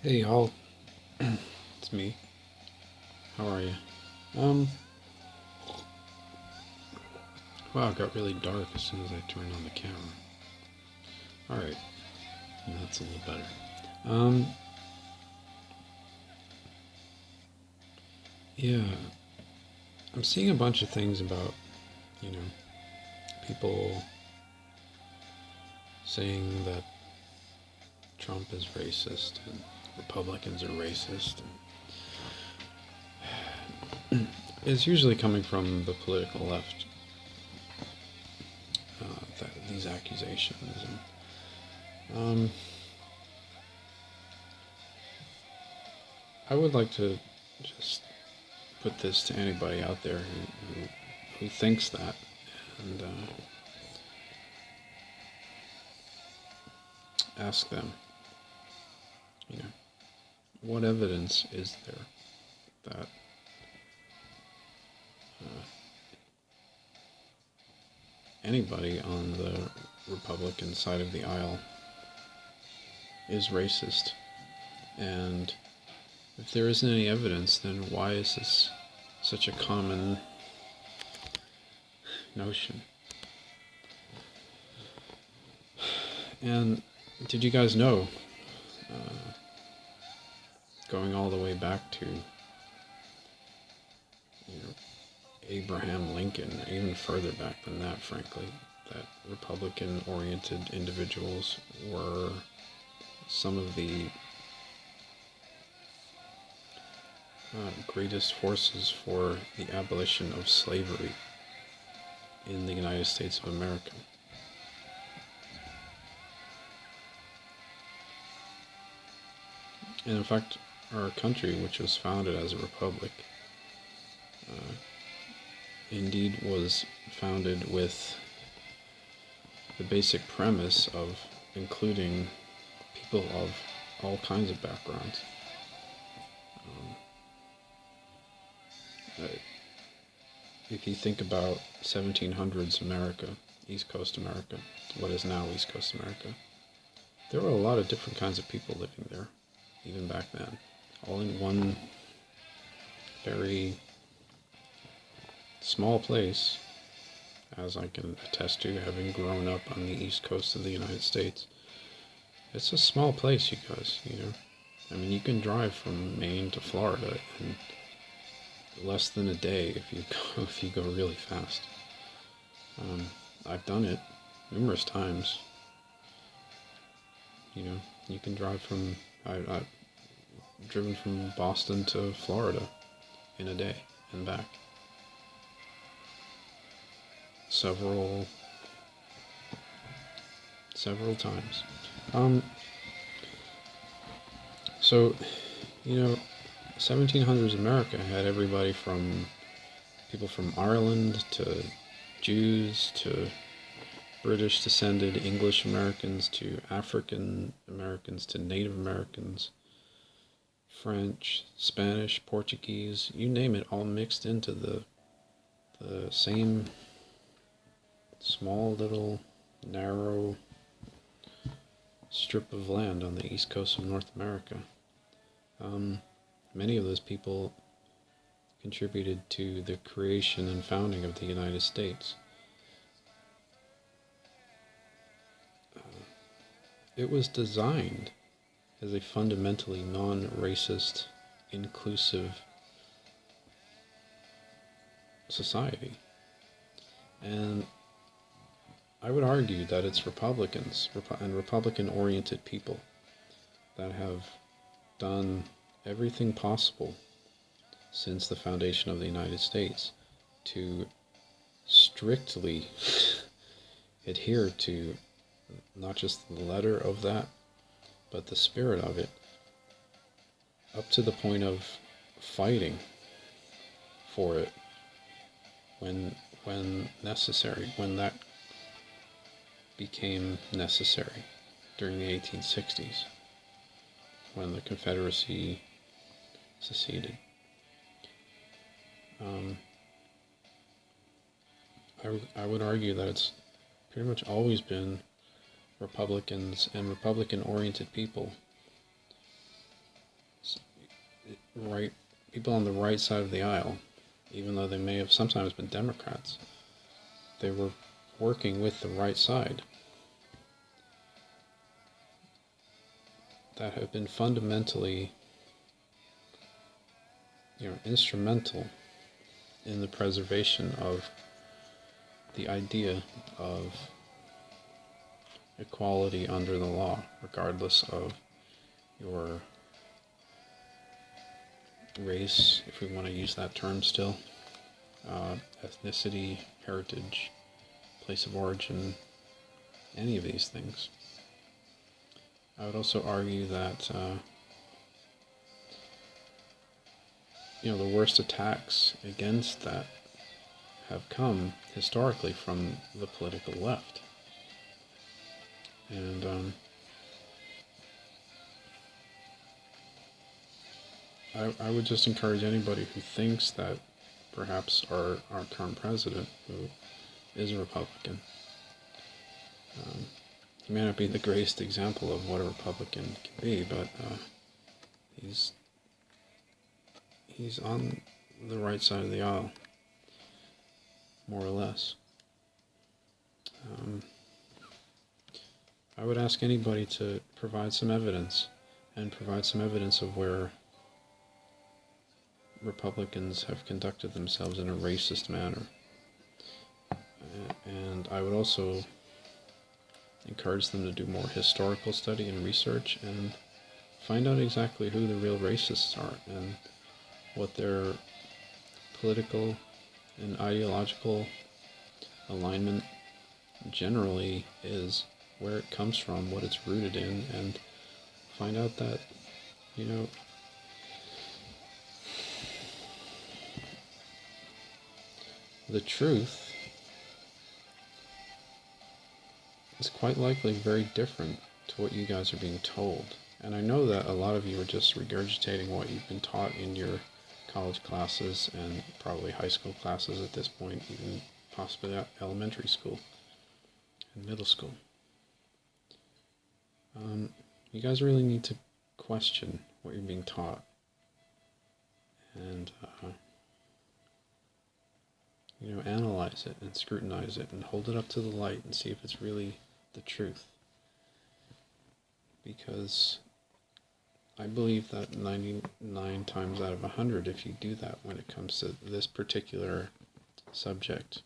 Hey y'all, it's me. How are you? Um, wow, it got really dark as soon as I turned on the camera. Alright, that's a little better. Um, yeah, I'm seeing a bunch of things about, you know, people saying that Trump is racist and Republicans are racist. And it's usually coming from the political left, these accusations. And, I would like to just put this to anybody out there who thinks that, and ask them, you know, what evidence is there that anybody on the Republican side of the aisle is racist? And if there isn't any evidence, then why is this such a common notion? And did you guys know, going all the way back to, Abraham Lincoln, even further back than that, frankly, that Republican-oriented individuals were some of the greatest forces for the abolition of slavery in the United States of America. And in fact, our country, which was founded as a republic, indeed was founded with the basic premise of including people of all kinds of backgrounds. If you think about 1700s America, East Coast America, what is now East Coast America, there were a lot of different kinds of people living there, even back then, all in one very small place, as I can attest to, having grown up on the East Coast of the United States. It's a small place, you guys, I mean, you can drive from Maine to Florida in less than a day if you go really fast. I've done it numerous times. You can drive from I've driven from Boston to Florida in a day and back. Several times. So, 1700s America had everybody from people from Ireland to Jews to British descended English Americans to African Americans to Native Americans, French, Spanish, Portuguese, you name it, all mixed into the same small little narrow strip of land on the east coast of North America. Many of those people contributed to the creation and founding of the United States. It was designed as a fundamentally non-racist, inclusive society. And I would argue that it's Republicans and Republican-oriented people that have done everything possible since the foundation of the United States to strictly adhere to not just the letter of that, but the spirit of it, up to the point of fighting for it when necessary, when that became necessary during the 1860s, when the Confederacy seceded. I would argue that it's pretty much always been Republicans and Republican-oriented people right people on the right side of the aisle, even though they may have sometimes been Democrats, they were working with the right side that have been fundamentally, instrumental in the preservation of the idea of equality under the law, regardless of your race, if we want to use that term still, ethnicity, heritage, place of origin, any of these things. I would also argue that the worst attacks against that have come historically from the political left. And I would just encourage anybody who thinks that perhaps our current president, who is a Republican, he may not be the greatest example of what a Republican can be, but he's on the right side of the aisle, more or less. I would ask anybody to provide some evidence, and provide some evidence of where Republicans have conducted themselves in a racist manner. And I would also encourage them to do more historical study and research and find out exactly who the real racists are and what their political and ideological alignment generally is, where it comes from, what it's rooted in, and find out that, the truth is quite likely very different to what you guys are being told. And I know that a lot of you are just regurgitating what you've been taught in your college classes and probably high school classes at this point, even possibly elementary school and middle school. You guys really need to question what you're being taught and analyze it and scrutinize it and hold it up to the light and see if it's really the truth. Because I believe that 99 times out of 100, if you do that when it comes to this particular subject,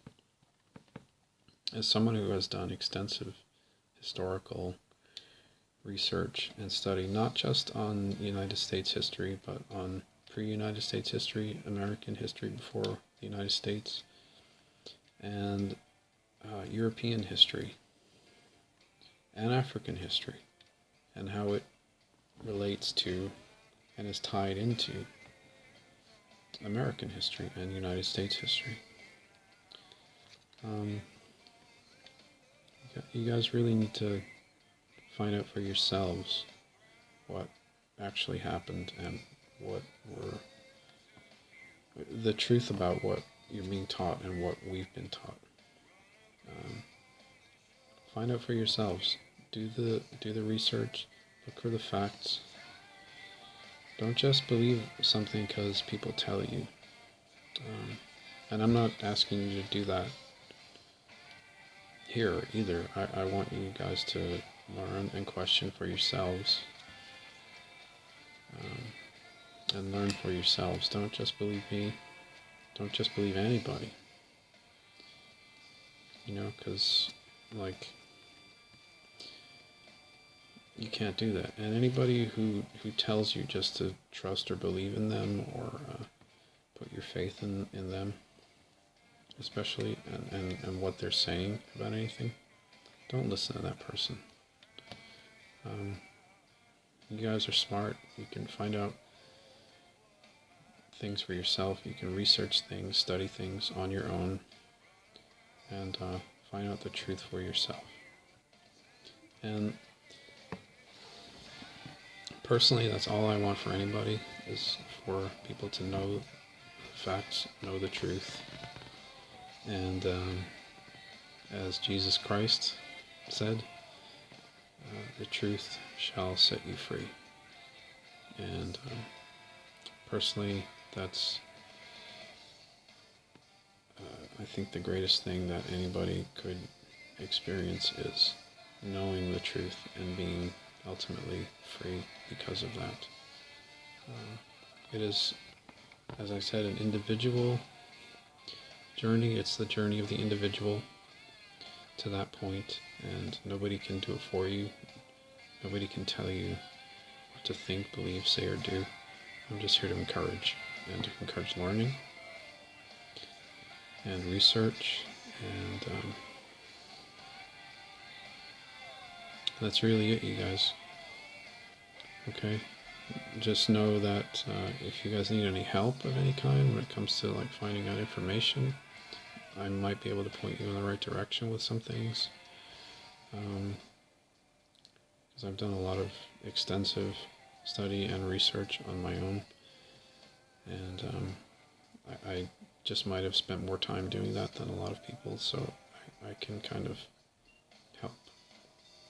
as someone who has done extensive historical research and study, not just on United States history, but on pre-United States history, American history before the United States, and European history, and African history, and how it relates to and is tied into American history and United States history. You guys really need to find out for yourselves what actually happened and what were the truth about what you're being taught and what we've been taught. Find out for yourselves. Do the research. Look for the facts. Don't just believe something because people tell you. And I'm not asking you to do that here either. I want you guys to learn and question for yourselves. And learn for yourselves. Don't just believe me. Don't just believe anybody. Because, you can't do that. And anybody who tells you just to trust or believe in them or put your faith in them, especially, and what they're saying about anything, don't listen to that person. You guys are smart. You can find out things for yourself. You can research things, study things on your own, and find out the truth for yourself. And personally, that's all I want for anybody, is for people to know the facts, know the truth. And as Jesus Christ said, the truth shall set you free. And personally, that's, I think the greatest thing that anybody could experience is knowing the truth and being ultimately free because of that. It is, as I said, an individual journey. It's the journey of the individual to that point, and nobody can do it for you. Nobody can tell you what to think, believe, say, or do. I'm just here to encourage, and to encourage learning and research, and that's really it, you guys. Okay? Just know that if you guys need any help of any kind when it comes to like finding out information, I might be able to point you in the right direction with some things. Because I've done a lot of extensive study and research on my own, and I just might have spent more time doing that than a lot of people, so I can kind of help.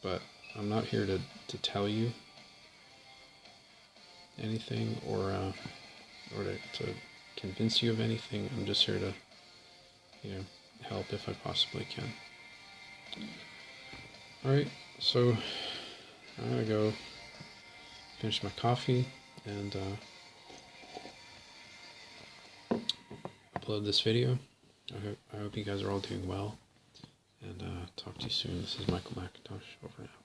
But I'm not here to tell you anything or to convince you of anything. I'm just here to, help if I possibly can. Alright, so I'm gonna go finish my coffee and upload this video. I hope you guys are all doing well, and talk to you soon. This is Michael Macintosh, over now.